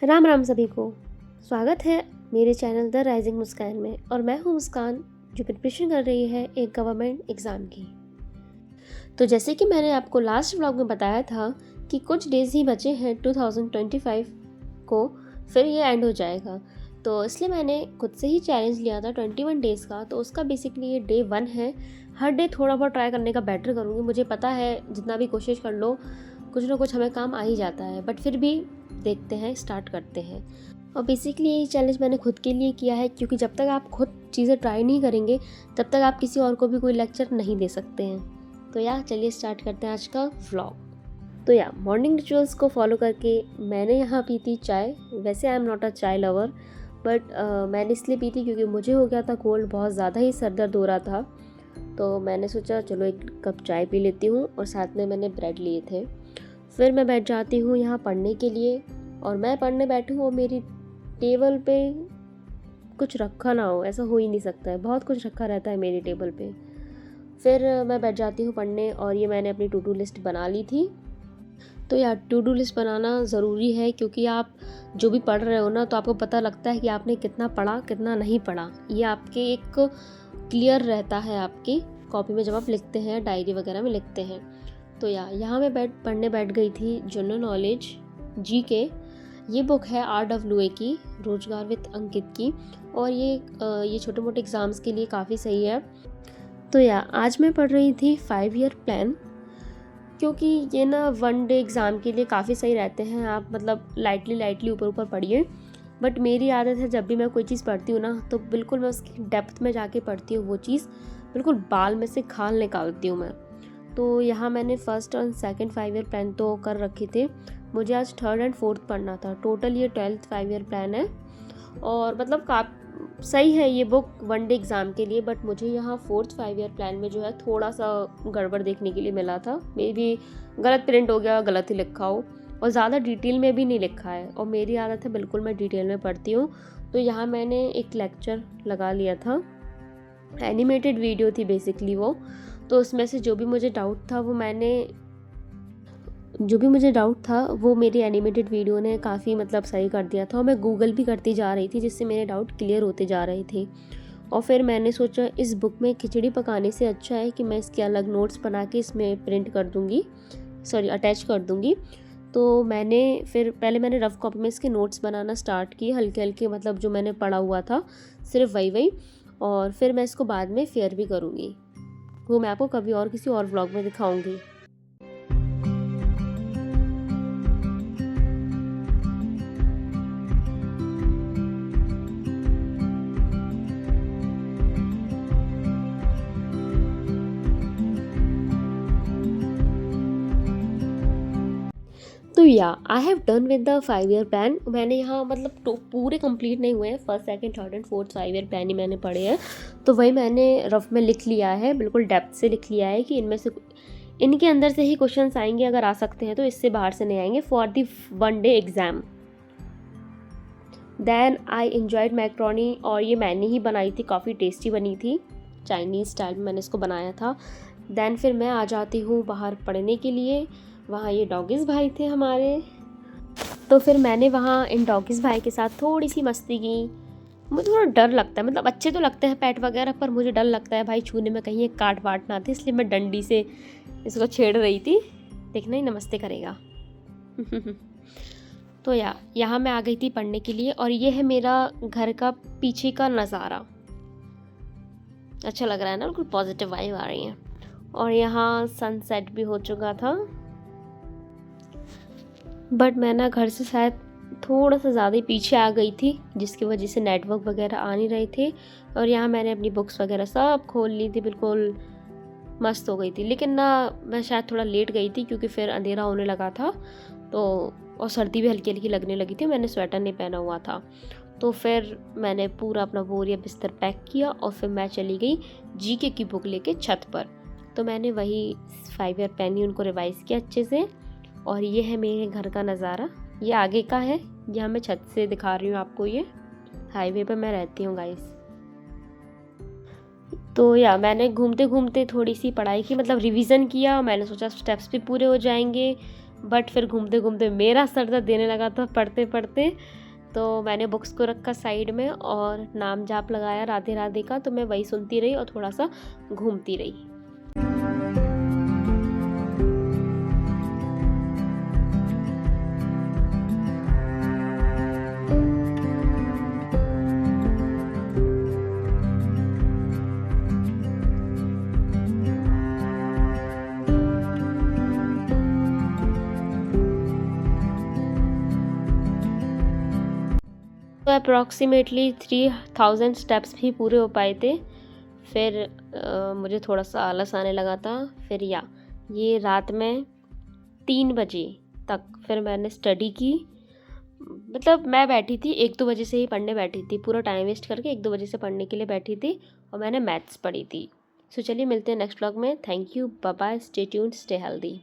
राम राम सभी को। स्वागत है मेरे चैनल द राइजिंग मुस्कान में। और मैं हूँ मुस्कान, जो प्रिपरेशन कर रही है एक गवर्नमेंट एग्ज़ाम की। तो जैसे कि मैंने आपको लास्ट व्लॉग में बताया था कि कुछ डेज़ ही बचे हैं 2025 को, फिर ये एंड हो जाएगा। तो इसलिए मैंने खुद से ही चैलेंज लिया था 21 डेज़ का। तो उसका बेसिकली ये डे 1 है। हर डे थोड़ा बहुत ट्राई करने का बेटर करूँगी। मुझे पता है जितना भी कोशिश कर लो कुछ ना कुछ हमें काम आ ही जाता है, बट फिर भी देखते हैं, स्टार्ट करते हैं। और बेसिकली यही चैलेंज मैंने खुद के लिए किया है, क्योंकि जब तक आप खुद चीज़ें ट्राई नहीं करेंगे तब तक आप किसी और को भी कोई लेक्चर नहीं दे सकते हैं। तो चलिए स्टार्ट करते हैं आज का व्लॉग। तो मॉर्निंग रिचुअल्स को फॉलो करके मैंने यहाँ पी थी चाय। वैसे आई एम नॉट अ चाय लवर, बट मैंने इसलिए पी थी क्योंकि मुझे हो गया था कोल्ड, बहुत ज़्यादा ही सर दर्द हो रहा था। तो मैंने सोचा चलो एक कप चाय पी लेती हूँ, और साथ में मैंने ब्रेड लिए थे। फिर मैं बैठ जाती हूँ यहाँ पढ़ने के लिए। और मैं पढ़ने बैठी हूँ और मेरी टेबल पे कुछ रखा ना हो, ऐसा हो ही नहीं सकता है। बहुत कुछ रखा रहता है मेरी टेबल पे। फिर मैं बैठ जाती हूँ पढ़ने, और ये मैंने अपनी टू डू लिस्ट बना ली थी। तो टू डू लिस्ट बनाना ज़रूरी है, क्योंकि आप जो भी पढ़ रहे हो ना, तो आपको पता लगता है कि आपने कितना पढ़ा कितना नहीं पढ़ा। ये आपके एक क्लियर रहता है आपकी कॉपी में जब आप लिखते हैं, डायरी वगैरह में लिखते हैं। तो यहाँ मैं पढ़ने बैठ गई थी जनरल नॉलेज जीके। ये बुक है RWA की, रोजगार विद अंकित की। और ये छोटे मोटे एग्ज़ाम्स के लिए काफ़ी सही है। तो आज मैं पढ़ रही थी 5 ईयर प्लान, क्योंकि ये ना 1 डे एग्ज़ाम के लिए काफ़ी सही रहते हैं। आप मतलब लाइटली ऊपर ऊपर पढ़िए। बट मेरी आदत है, जब भी मैं कोई चीज़ पढ़ती हूँ ना, तो बिल्कुल मैं उसकी डेप्थ में जाके पढ़ती हूँ। वो चीज़ बिल्कुल बाल में से खाल निकालती हूँ मैं। तो यहाँ मैंने फर्स्ट और सेकंड 5 ईयर प्लान तो कर रखे थे। मुझे आज थर्ड एंड फोर्थ पढ़ना था। टोटल ये 12th 5 ईयर प्लान है। और मतलब सही है ये बुक 1 डे एग्ज़ाम के लिए। बट मुझे यहाँ 4th 5 ईयर प्लान में जो है थोड़ा सा गड़बड़ देखने के लिए मिला था। मे बी गलत प्रिंट हो गया, गलत ही लिखा हो, और ज़्यादा डिटेल में भी नहीं लिखा है। और मेरी आदत है बिल्कुल मैं डिटेल में पढ़ती हूँ। तो यहाँ मैंने एक लेक्चर लगा लिया था, एनिमेटेड वीडियो थी बेसिकली वो। तो उसमें से जो भी मुझे डाउट था वो मेरी एनिमेटेड वीडियो ने काफ़ी मतलब सही कर दिया था। और मैं गूगल भी करती जा रही थी, जिससे मेरे डाउट क्लियर होते जा रहे थे। और फिर मैंने सोचा इस बुक में खिचड़ी पकाने से अच्छा है कि मैं इसके अलग नोट्स बना के इसमें अटैच कर दूँगी। तो पहले मैंने रफ़ कॉपी में इसके नोट्स बनाना स्टार्ट किए, हल्के हल्के, मतलब जो मैंने पढ़ा हुआ था सिर्फ वही। और फिर मैं इसको बाद में फेयर भी करूँगी। वो मैं आपको कभी और किसी और व्लॉग में दिखाऊंगी। तो I have done with the 5 year plan. मैंने यहाँ मतलब पूरे कंप्लीट नहीं हुए हैं, first second third and fourth 5 year plan ही मैंने पढ़े हैं। तो वही मैंने रफ में लिख लिया है, बिल्कुल डेप्थ से लिख लिया है कि इनके अंदर से ही क्वेश्चंस आएंगे। अगर आ सकते हैं तो इससे बाहर से नहीं आएंगे for the 1 day exam. Then I enjoyed macaroni, और ये मैंने ही बनाई थी, काफ़ी टेस्टी बनी थी, चाइनीज़ स्टाइल में मैंने इसको बनाया था। देन फिर मैं आ जाती हूँ बाहर पढ़ने के लिए। वहाँ ये डॉगीज़ भाई थे हमारे। तो फिर मैंने वहाँ इन डॉगीज़ भाई के साथ थोड़ी सी मस्ती की। मुझे थोड़ा डर लगता है, मतलब अच्छे तो लगते हैं पेट वगैरह, पर मुझे डर लगता है भाई छूने में, कहीं ये काट वाट ना थे, इसलिए मैं डंडी से इसको छेड़ रही थी। देखना ही नमस्ते करेगा। तो यहाँ मैं आ गई थी पढ़ने के लिए। और ये है मेरा घर का पीछे का नज़ारा। अच्छा लग रहा है ना, बिल्कुल पॉजिटिव वाइब आ रही है। और यहाँ सनसेट भी हो चुका था। बट मैं ना घर से शायद थोड़ा सा ज़्यादा ही पीछे आ गई थी, जिसकी वजह से नेटवर्क वगैरह आ नहीं रहे थे। और यहाँ मैंने अपनी बुक्स वगैरह सब खोल ली थी, बिल्कुल मस्त हो गई थी। लेकिन ना मैं शायद थोड़ा लेट गई थी, क्योंकि फिर अंधेरा होने लगा था। और सर्दी भी हल्की हल्की लगने लगी थी, मैंने स्वेटर नहीं पहना हुआ था। तो फिर मैंने पूरा अपना बोरिया बिस्तर पैक किया, और फिर मैं चली गई जीके की बुक लेके छत पर। तो मैंने वही 5 ईयर प्लान ही उनको रिवाइज़ किया अच्छे से। और ये है मेरे घर का नज़ारा, ये आगे का है, यहाँ मैं छत से दिखा रही हूँ आपको। ये हाईवे पर मैं रहती हूँ गाइस। तो मैंने घूमते घूमते थोड़ी सी पढ़ाई की, मतलब रिवीजन किया। मैंने सोचा स्टेप्स भी पूरे हो जाएंगे, बट फिर घूमते घूमते मेरा सर दर्द देने लगा था पढ़ते पढ़ते। तो मैंने बुक्स को रखा साइड में और नाम जाप लगाया राधे राधे का, तो मैं वही सुनती रही और थोड़ा सा घूमती रही। तो अप्रॉक्सीमेटली 3000 स्टेप्स भी पूरे हो पाए थे। फिर मुझे थोड़ा सा आलस आने लगा था। फिर ये रात में 3 बजे तक फिर मैंने स्टडी की। मतलब मैं बैठी थी 1-2 बजे से ही पढ़ने बैठी थी, पूरा टाइम वेस्ट करके 1-2 बजे से पढ़ने के लिए बैठी थी और मैंने मैथ्स पढ़ी थी। सो चलिए मिलते हैं नेक्स्ट व्लॉग में। Thank you, bye bye, stay tuned, stay healthy.